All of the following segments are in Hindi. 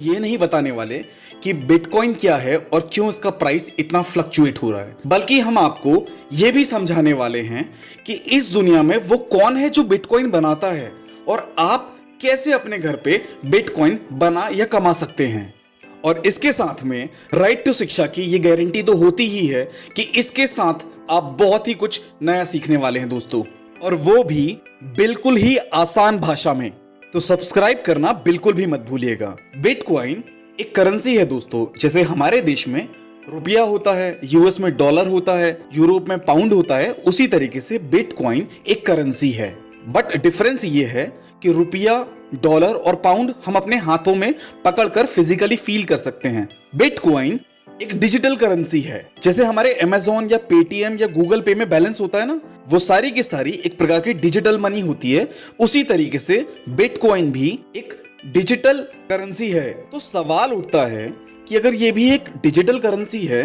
ये नहीं बताने वाले कि बिटकॉइन क्या है और क्यों इसका प्राइस इतना फ्लक्चुएट हो रहा है, बल्कि हम आपको ये भी समझाने वाले हैं कि इस दुनिया में वो कौन है जो बिटकॉइन बनाता है और आप कैसे अपने घर पे बिटकॉइन बना या कमा सकते हैं। और इसके साथ में राइट टू शिक्षा की ये गारंटी तो होती ही है कि इसके साथ आप बहुत ही कुछ नया सीखने वाले हैं दोस्तों, और वो भी बिल्कुल ही आसान भाषा में। तो सब्सक्राइब करना बिल्कुल भी मत भूलिएगा। बिटकॉइन एक करेंसी है दोस्तों, जैसे हमारे देश में रुपया होता है, यूएस में डॉलर होता है, यूरोप में पाउंड होता है, उसी तरीके से बिटकॉइन एक करेंसी है। बट डिफरेंस ये है कि रुपया, डॉलर और पाउंड हम अपने हाथों में पकड़कर फिजिकली फील कर सकते हैं। बिटकॉइन एक डिजिटल करेंसी है। जैसे हमारे अमेज़न या पेटीएम या गूगल पे में बैलेंस होता है ना, वो सारी की सारी एक प्रकार की डिजिटल मनी होती है। उसी तरीके से बिटकॉइन भी एक डिजिटल करेंसी है। तो सवाल उठता है कि अगर ये भी एक डिजिटल करेंसी है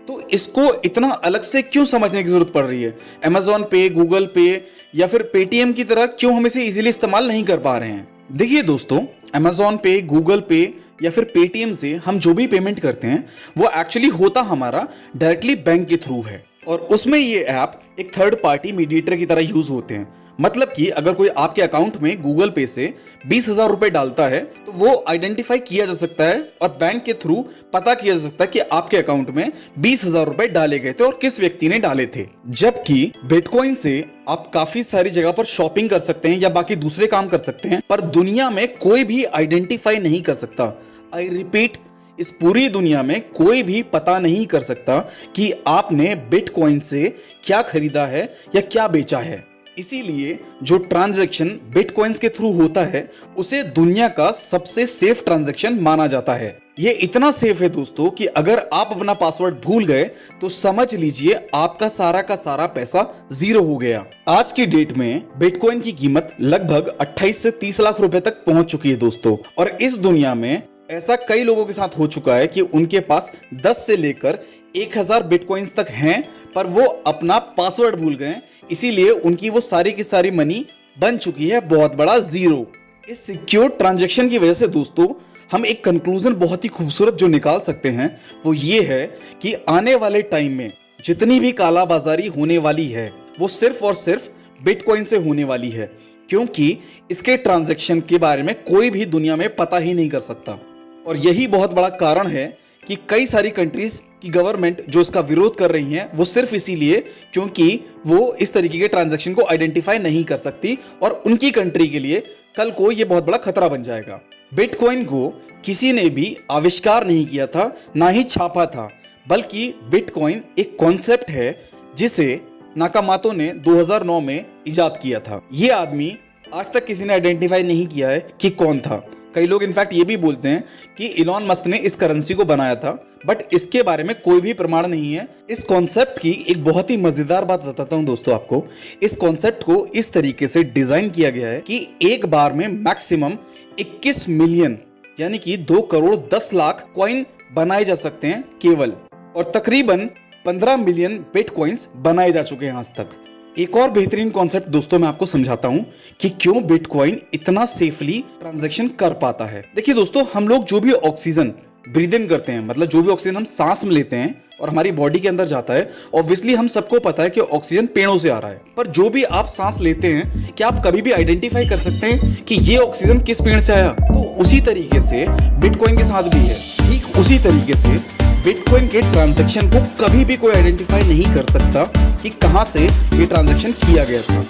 तो इसको इतना अलग से क्यों समझने की जरूरत पड़ रही है। अमेज़न पे, गूगल पे या फिर पेटीएम की तरह क्यों हम इसे इजीली इस्तेमाल नहीं कर पा रहे हैं। देखिए दोस्तों, अमेज़न पे, गूगल पे या फिर पेटीएम से हम जो भी पेमेंट करते हैं वो एक्चुअली होता हमारा डायरेक्टली बैंक के थ्रू है, और उसमें ये ऐप एक थर्ड पार्टी मीडिएटर की तरह यूज होते हैं। मतलब कि अगर कोई आपके अकाउंट में गूगल पे से 20,000 रुपए डालता है तो वो आइडेंटिफाई किया जा सकता है और बैंक के थ्रू पता किया जा सकता है कि आपके अकाउंट में 20,000 रुपए डाले गए थे और किस व्यक्ति ने डाले थे। जबकि बिटकॉइन से आप काफी सारी जगह पर शॉपिंग कर सकते हैं या बाकी दूसरे काम कर सकते हैं, पर दुनिया में कोई भी आइडेंटिफाई नहीं कर सकता। आई रिपीट, इस पूरी दुनिया में कोई भी पता नहीं कर सकता कि आपने बिटकॉइन से क्या खरीदा है या क्या बेचा है। इसीलिए जो ट्रांजैक्शन बिटकॉइंस के थ्रू होता है उसे दुनिया का सबसे सेफ ट्रांजैक्शन माना जाता है। ये इतना सेफ है दोस्तों कि अगर आप अपना पासवर्ड भूल गए तो समझ लीजिए आपका सारा पैसा जीरो हो गया। आज की डेट में बिटकॉइन की कीमत लगभग 28 से 30 लाख रुपए तक पहुंच चुकी है दोस्तों, और इस दुनिया में ऐसा कई लोगों के साथ हो चुका है कि उनके पास 10 से लेकर 1000 बिटकॉइंस तक हैं, पर वो अपना पासवर्ड भूल गए, इसीलिए उनकी वो सारी की सारी मनी बन चुकी है बहुत बड़ा जीरो। इस सिक्योर ट्रांजैक्शन की वजह से दोस्तों हम एक कंक्लूजन बहुत ही खूबसूरत जो निकाल सकते हैं वो ये है कि आने वाले टाइम में जितनी भी कालाबाजारी होने वाली है वो सिर्फ और सिर्फ बिटकॉइन से होने वाली है, क्योंकि इसके ट्रांजैक्शन के बारे में कोई भी दुनिया में पता ही नहीं कर सकता। और यही बहुत बड़ा कारण है कि कई सारी कंट्रीज की गवर्नमेंट जो इसका विरोध कर रही हैं वो सिर्फ इसीलिए क्योंकि वो इस तरीके के ट्रांजैक्शन को आइडेंटिफाई नहीं कर सकती, और उनकी कंट्री के लिए कल को ये बहुत बड़ा खतरा बन जाएगा। बिटकॉइन को किसी ने भी आविष्कार नहीं किया था, ना ही छापा था, बल्कि बिटकॉइन एक कॉन्सेप्ट है जिसे नाकामातो ने 2009 में इजाद किया था। ये आदमी आज तक किसी ने आइडेंटिफाई नहीं किया है कि कौन था। कई लोग इनफैक्ट ये भी बोलते हैं कि इलॉन मस्क ने इस करेंसी को बनाया था, बट इसके बारे में कोई भी प्रमाण नहीं है। इस कॉन्सेप्ट की एक बहुत ही मजेदार बात बताता हूं दोस्तों आपको। इस कॉन्सेप्ट को इस तरीके से डिजाइन किया गया है कि एक बार में मैक्सिमम 21 मिलियन यानी कि 2 करोड़ 10 लाख कॉइन बनाए जा सकते हैं केवल, और तकरीबन 15 मिलियन बिटकॉइंस बनाए जा चुके हैं आज तक। एक और बेहतरीन कॉन्सेप्ट दोस्तों मैं आपको समझाता हूं कि क्यों बिटकॉइन इतना सेफली ट्रांजैक्शन कर पाता है। देखिए दोस्तों, हम लोग जो भी ऑक्सीजन ब्रीद इन करते हैं, मतलब जो भी ऑक्सीजन हम सांस में लेते हैं और हमारी बॉडी के अंदर जाता है, ऑब्वियसली हम सबको पता है कि ऑक्सीजन पेड़ों से आ रहा है। पर जो भी आप सांस लेते हैं, क्या आप कभी भी आइडेंटिफाई कर सकते हैं कि ये ऑक्सीजन किस पेड़ से आया? तो उसी तरीके से बिटकॉइन के साथ भी है। ठीक उसी तरीके से बिटकॉइन के ट्रांजैक्शन को कभी भी कोई आइडेंटिफाई नहीं कर सकता कि कहां से ये ट्रांजैक्शन किया गया था।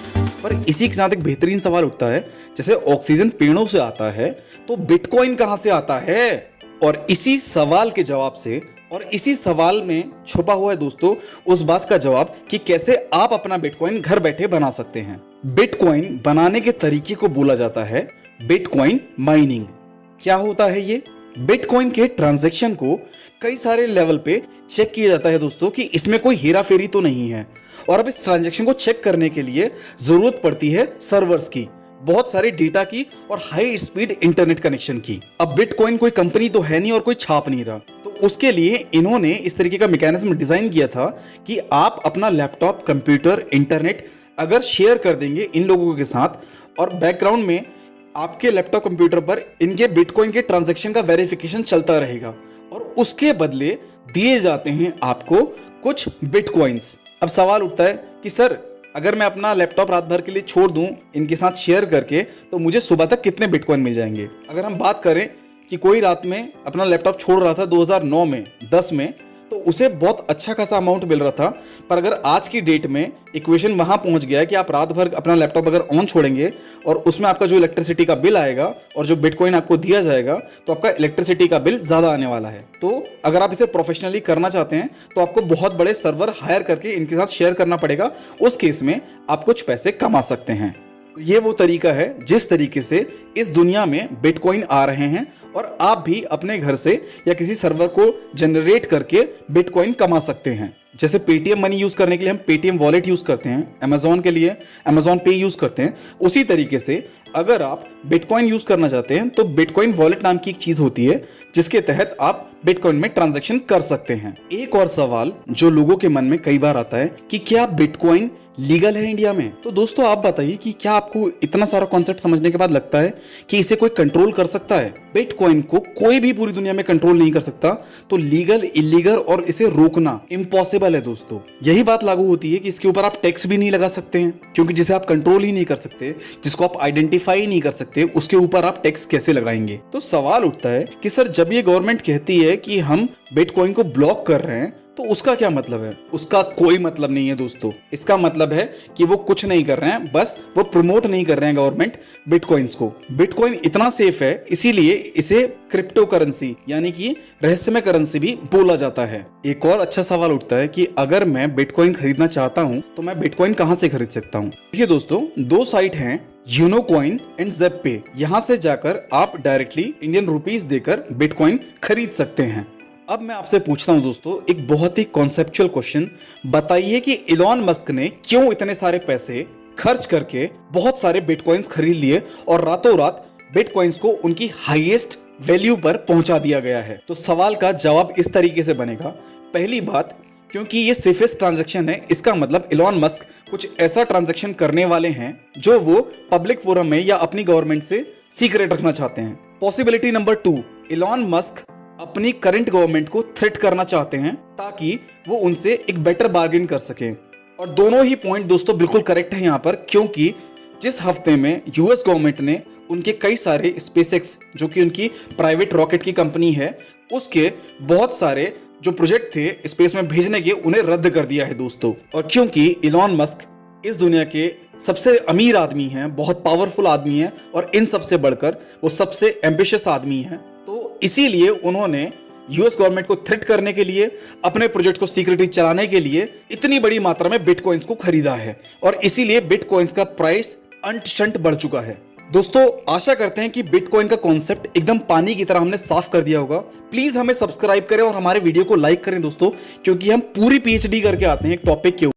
पर इसी के साथ एक बेहतरीन सवाल उठता है, जैसे ऑक्सीजन पेड़ों से आता है तो बिटकॉइन कहां से आता है? और इसी सवाल के जवाब से, और इसी सवाल में छुपा हुआ है दोस्तों उस बात का जवाब कि कैसे आप अपना बिटकॉइन घर बैठे बना सकते हैं। बिटकॉइन बनाने के तरीके को बोला जाता है बिटकॉइन माइनिंग। क्या होता है ये? बिटकॉइन के ट्रांजैक्शन को कई सारे लेवल पे चेक किया जाता है दोस्तों कि इसमें कोई हेराफेरी तो नहीं है, और अब इस ट्रांजैक्शन को चेक करने के लिए जरूरत पड़ती है सर्वर्स की, बहुत सारे डेटा की और हाई स्पीड इंटरनेट कनेक्शन की। अब बिटकॉइन कोई कंपनी तो है नहीं और कोई छाप नहीं रहा, तो उसके लिए इन्होंने इस तरीके का मैकेनिज्म डिजाइन किया था कि आप अपना लैपटॉप, कंप्यूटर, इंटरनेट अगर शेयर कर देंगे इन लोगों के साथ और बैकग्राउंड में आपके लैपटॉप कंप्यूटर पर इनके बिटकॉइन के ट्रांजैक्शन का वेरिफिकेशन चलता रहेगा और उसके बदले दिए जाते हैं आपको कुछ बिटकॉइंस। अब सवाल उठता है कि सर अगर मैं अपना लैपटॉप रात भर के लिए छोड़ दूं इनके साथ शेयर करके तो मुझे सुबह तक कितने बिटकॉइन मिल जाएंगे। अगर हम बात करें कि कोई रात में अपना लैपटॉप छोड़ रहा था 2009 में 10 में, तो उसे बहुत अच्छा खासा अमाउंट मिल रहा था। पर अगर आज की डेट में इक्वेशन वहां पहुंच गया है कि आप रात भर अपना लैपटॉप अगर ऑन छोड़ेंगे और उसमें आपका जो इलेक्ट्रिसिटी का बिल आएगा और जो बिटकॉइन आपको दिया जाएगा तो आपका इलेक्ट्रिसिटी का बिल ज़्यादा आने वाला है। तो अगर आप इसे प्रोफेशनली करना चाहते हैं तो आपको बहुत बड़े सर्वर हायर करके इनके साथ शेयर करना पड़ेगा। उस केस में आप कुछ पैसे कमा सकते हैं। ये वो तरीका है जिस तरीके से इस दुनिया में बिटकॉइन आ रहे हैं और आप भी अपने घर से या किसी सर्वर को जनरेट करके बिटकॉइन कमा सकते हैं। जैसे पेटीएम मनी यूज करने के लिए हम पेटीएम वॉलेट यूज करते हैं, अमेजोन के लिए अमेजोन पे यूज करते हैं, उसी तरीके से अगर आप बिटकॉइन यूज करना चाहते हैं तो बिटकॉइन वॉलेट नाम की एक चीज होती है जिसके तहत आप बिटकॉइन में ट्रांजैक्शन कर सकते हैं। एक और सवाल जो लोगों के मन में कई बार आता है कि क्या बिटकॉइन लीगल है इंडिया में? तो दोस्तों आप बताइए कि क्या आपको इतना सारा कॉन्सेप्ट समझने के बाद लगता है कि इसे कोई कंट्रोल कर सकता है? बिटकॉइन को कोई भी पूरी दुनिया में कंट्रोल नहीं कर सकता, तो लीगल इलीगल और इसे रोकना इम्पॉसिबल है दोस्तों। यही बात लागू होती है कि इसके ऊपर आप टैक्स भी नहीं लगा सकते हैं, क्योंकि जिसे आप कंट्रोल ही नहीं कर सकते, जिसको आप आइडेंटिफाई नहीं कर सकते, उसके ऊपर आप टैक्स कैसे लगाएंगे? तो सवाल उठता है कि सर जब ये गवर्नमेंट कहती है कि हम बिटकॉइन को ब्लॉक कर रहे हैं तो उसका क्या मतलब है? उसका कोई मतलब नहीं है दोस्तों। इसका मतलब है कि वो कुछ नहीं कर रहे हैं, बस वो प्रमोट नहीं कर रहे हैं गवर्नमेंट बिटकॉइंस को। बिटकॉइन इतना सेफ है इसीलिए इसे क्रिप्टो करेंसी यानी कि रहस्यमय करेंसी भी बोला जाता है। एक और अच्छा सवाल उठता है कि अगर मैं बिटकॉइन खरीदना चाहता हूं तो मैं बिटकॉइन कहां से खरीद सकता हूं? देखिए दोस्तों, दो साइट हैं, यूनोकॉइन एंड ज़ेपपे। यहां से जाकर आप डायरेक्टली इंडियन रुपीस देकर बिटकॉइन खरीद सकते हैं। अब मैं आपसे पूछता हूं दोस्तों एक बहुत ही कॉन्सेप्चुअल क्वेश्चन, बताइए कि इलॉन मस्क ने क्यों इतने सारे पैसे खर्च करके बहुत सारे बिटकॉइंस खरीद लिए और रातों रात बिटकॉइंस को उनकी हाईएस्ट वैल्यू पर पहुंचा दिया गया है? तो सवाल का जवाब इस तरीके से बनेगा। पहली बात, क्योंकि ये सेफेस्ट ट्रांजैक्शन है, इसका मतलब इलॉन मस्क कुछ ऐसा ट्रांजैक्शन करने वाले हैं जो वो पब्लिक फोरम में या अपनी गवर्नमेंट से सीक्रेट रखना चाहते हैं। पॉसिबिलिटी नंबर 2, इलॉन मस्क अपनी करंट गवर्नमेंट को थ्रेट करना चाहते हैं ताकि वो उनसे एक बेटर बार्गेन कर सकें। और दोनों ही पॉइंट दोस्तों बिल्कुल करेक्ट है यहाँ पर, क्योंकि जिस हफ्ते में यूएस गवर्नमेंट ने उनके कई सारे स्पेसएक्स जो कि उनकी प्राइवेट रॉकेट की कंपनी है, उसके बहुत सारे जो प्रोजेक्ट थे स्पेस में भेजने के, उन्हें रद्द कर दिया है दोस्तों। और क्योंकि इलॉन मस्क इस दुनिया के सबसे अमीर आदमी हैं, बहुत पावरफुल आदमी हैं और इन सबसे बढ़कर वो सबसे एम्बिशियस आदमी हैं, तो इसीलिए उन्होंने यूएस गवर्नमेंट को थ्रेट करने के लिए, अपने प्रोजेक्ट को सीक्रेटली चलाने के लिए इतनी बड़ी मात्रा में बिटकॉइंस को खरीदा है और इसीलिए बिटकॉइंस का प्राइस अंट-शंट बढ़ चुका है। दोस्तों आशा करते हैं कि बिटकॉइन का कॉन्सेप्ट एकदम पानी की तरह हमने साफ कर दिया होगा। प्लीज हमें सब्सक्राइब करें और हमारे वीडियो को लाइक करें दोस्तों, क्योंकि हम पूरी पीएचडी करके आते हैं एक टॉपिक के ऊपर।